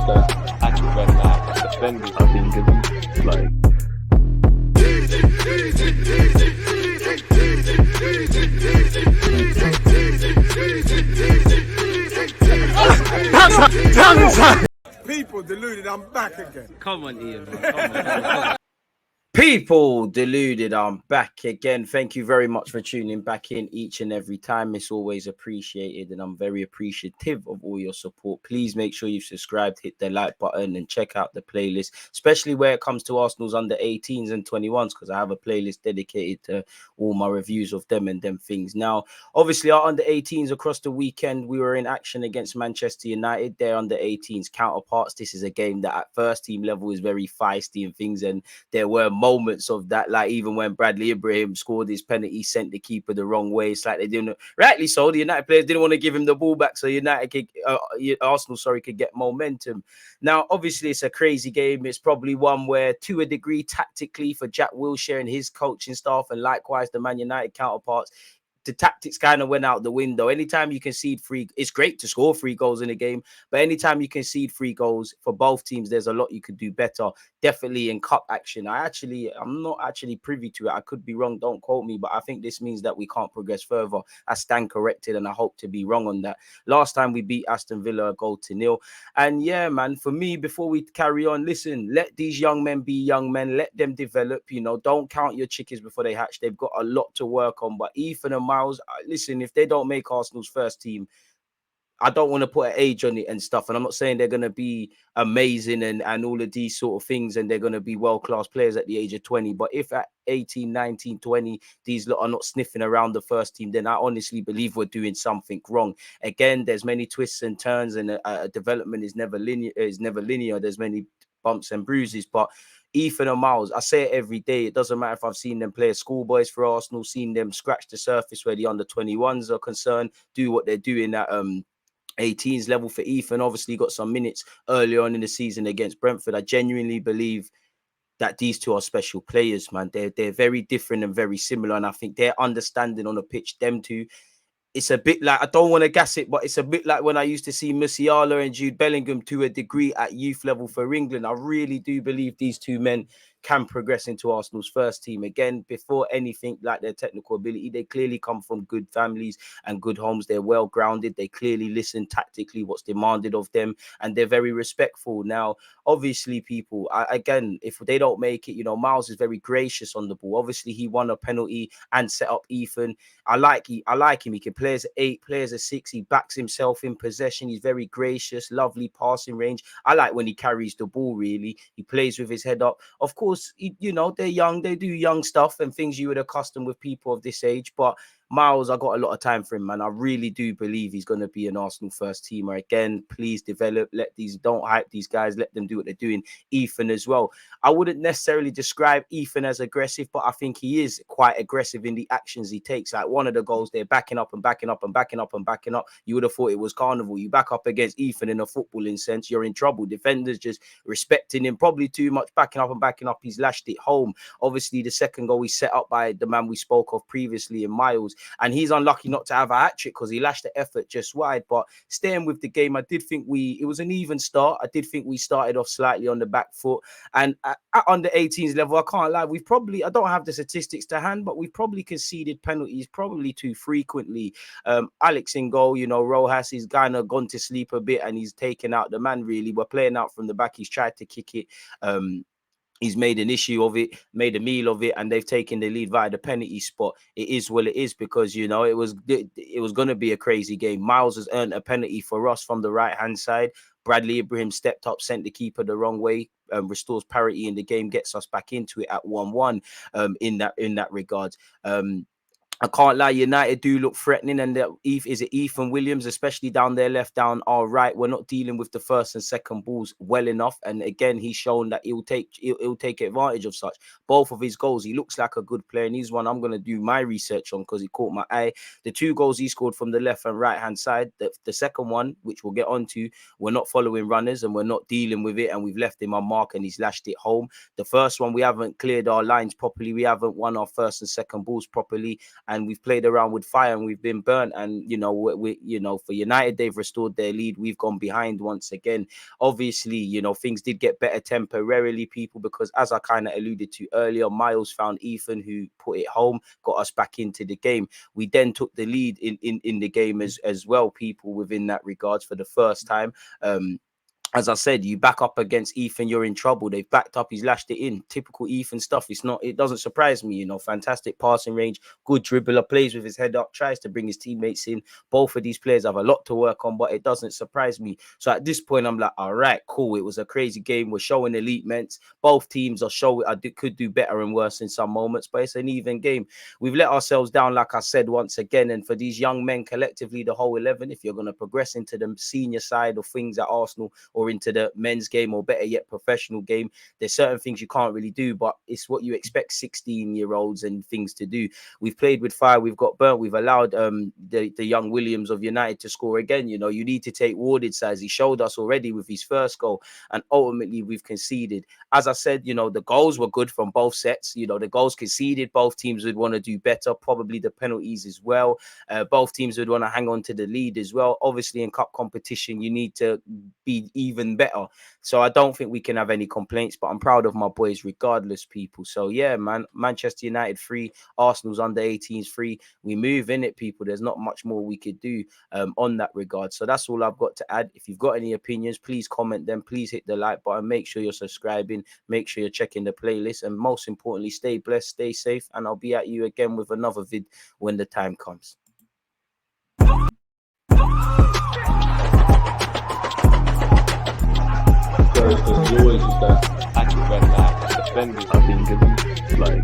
the actual red line and defending. I think it's like People deluded, I'm back again. Come on, Ian, man. Come on. People deluded, I'm back again. Thank you very much for tuning back in each and every time. It's always appreciated, and I'm very appreciative of all your support. Please make sure you've subscribed, hit the like button, and check out the playlist, especially where it comes to Arsenal's under 18s and 21s, because I have a playlist dedicated to all my reviews of them and them things. Now, obviously, our under 18s across the weekend, we were in action against Manchester United. Their under 18s counterparts. This is a game that at first team level is very feisty and things, and there were moments of that, like even when Bradley Ibrahim scored his penalty, sent the keeper the wrong way. It's like they didn't, rightly so, the United players didn't want to give him the ball back so Arsenal could get momentum. Now, obviously, it's a crazy game. It's probably one where, to a degree, tactically for Jack Wilshere and his coaching staff, and likewise the Man United counterparts, the tactics kind of went out the window. Anytime you concede free, it's great to score 3 goals in a game, but anytime you concede 3 goals for both teams, there's a lot you could do better. Definitely in cup action. I'm not actually privy to it. I could be wrong. Don't quote me, but I think this means that we can't progress further. I stand corrected, and I hope to be wrong on that. Last time we beat Aston Villa 1-0. And yeah, man, for me, before we carry on, listen, let these young men be young men. Let them develop. Don't count your chickens before they hatch. They've got a lot to work on. But Ethan and Myles, listen, if they don't make Arsenal's first team, I don't want to put an age on it and stuff. And I'm not saying they're going to be amazing and all of these sort of things, and they're going to be world-class players at the age of 20. But if at 18, 19, 20, these lot are not sniffing around the first team, then I honestly believe we're doing something wrong. Again, there's many twists and turns, and development is never linear. There's many bumps and bruises, but Ethan and Myles, I say it every day. It doesn't matter if I've seen them play as schoolboys for Arsenal, seen them scratch the surface where the under 21s are concerned, do what they're doing at 18s level. For Ethan, obviously got some minutes earlier on in the season against Brentford. I genuinely believe that these two are special players, man. They're very different and very similar, and I think their understanding on the pitch, them two, it's a bit like, I don't want to gas it, but it's a bit like when I used to see Musiala and Jude Bellingham to a degree at youth level for England. I really do believe these two men can progress into Arsenal's first team. Again, before anything like their technical ability, they clearly come from good families and good homes. They're well grounded. They clearly listen tactically what's demanded of them, and they're very respectful. Now, obviously, people, again, if they don't make it, Myles is very gracious on the ball. Obviously, he won a penalty and set up Ethan. I like him. He can play as 8, play as a 6. He backs himself in possession. He's very gracious, lovely passing range. I like when he carries the ball, really. He plays with his head up. Of course, they're young. They do young stuff and things you would accustom with people of this age. But Myles, I got a lot of time for him, man. I really do believe he's going to be an Arsenal first teamer. Again, please develop. Don't hype these guys. Let them do what they're doing. Ethan as well. I wouldn't necessarily describe Ethan as aggressive, but I think he is quite aggressive in the actions he takes. Like one of the goals, they're backing up and backing up and backing up and backing up. You would have thought it was carnival. You back up against Ethan in a footballing sense, you're in trouble. Defenders just respecting him probably too much, backing up and backing up. He's lashed it home. Obviously, the second goal he's set up by the man we spoke of previously in Myles. And he's unlucky not to have a hat-trick because he lashed the effort just wide. But staying with the game, I did think it was an even start. I did think we started off slightly on the back foot. And at under 18s level, I can't lie, I don't have the statistics to hand, but we've probably conceded penalties probably too frequently. Alex in goal, Rojas, he's kind of gone to sleep a bit and he's taken out the man, really. We're playing out from the back. He's tried to kick it. He's made an issue of it, made a meal of it, and they've taken the lead via the penalty spot. It is what it is because, it was going to be a crazy game. Myles has earned a penalty for us from the right-hand side. Bradley Ibrahim stepped up, sent the keeper the wrong way, restores parity in the game, gets us back into it at 1-1 in that regard. I can't lie, United do look threatening, and is it Ethan Williams, especially down their left, down our right. We're not dealing with the first and second balls well enough, and again, he's shown that he'll take advantage of such. Both of his goals, he looks like a good player, and he's one I'm going to do my research on because he caught my eye. The 2 goals he scored from the left and right hand side, the second one, which we'll get onto, we're not following runners and we're not dealing with it, and we've left him on mark and he's lashed it home. The first one, we haven't cleared our lines properly, we haven't won our first and second balls properly. and we've played around with fire and we've been burnt. And for United, they've restored their lead. We've gone behind once again. Obviously, things did get better temporarily, people, because as I kind of alluded to earlier, Myles found Ethan, who put it home, got us back into the game. We then took the lead in the game as well, people, within that regards for the first time. As I said, you back up against Ethan, you're in trouble. They've backed up, he's lashed it in. Typical Ethan stuff. It doesn't surprise me, fantastic passing range, good dribbler, plays with his head up, tries to bring his teammates in. Both of these players have a lot to work on, but it doesn't surprise me. So at this point, I'm like, all right, cool. It was a crazy game. We're showing elite ments. Both teams are showing, could do better and worse in some moments, but it's an even game. We've let ourselves down, like I said, once again. And for these young men collectively, the whole 11, if you're going to progress into the senior side of things at Arsenal, or into the men's game, or better yet, professional game, there's certain things you can't really do, but it's what you expect 16-year-olds and things to do. We've played with fire, we've got burnt, we've allowed the young Williams of United to score again. You need to take Warded size. He showed us already with his first goal, and ultimately we've conceded. As I said, the goals were good from both sets. The goals conceded, both teams would want to do better, probably the penalties as well. Both teams would want to hang on to the lead as well. Obviously in cup competition, you need to be even better. So I don't think we can have any complaints, but I'm proud of my boys regardless, people. So yeah, man, Manchester United 3, Arsenal's under 18s 3. We move in it, people. There's not much more we could do on that regard. So that's all I've got to add. If you've got any opinions, please comment them. Please hit the like button. Make sure you're subscribing. Make sure you're checking the playlist. And most importantly, stay blessed, stay safe. And I'll be at you again with another vid when the time comes. As always, is that active red flag, defending. I think it's like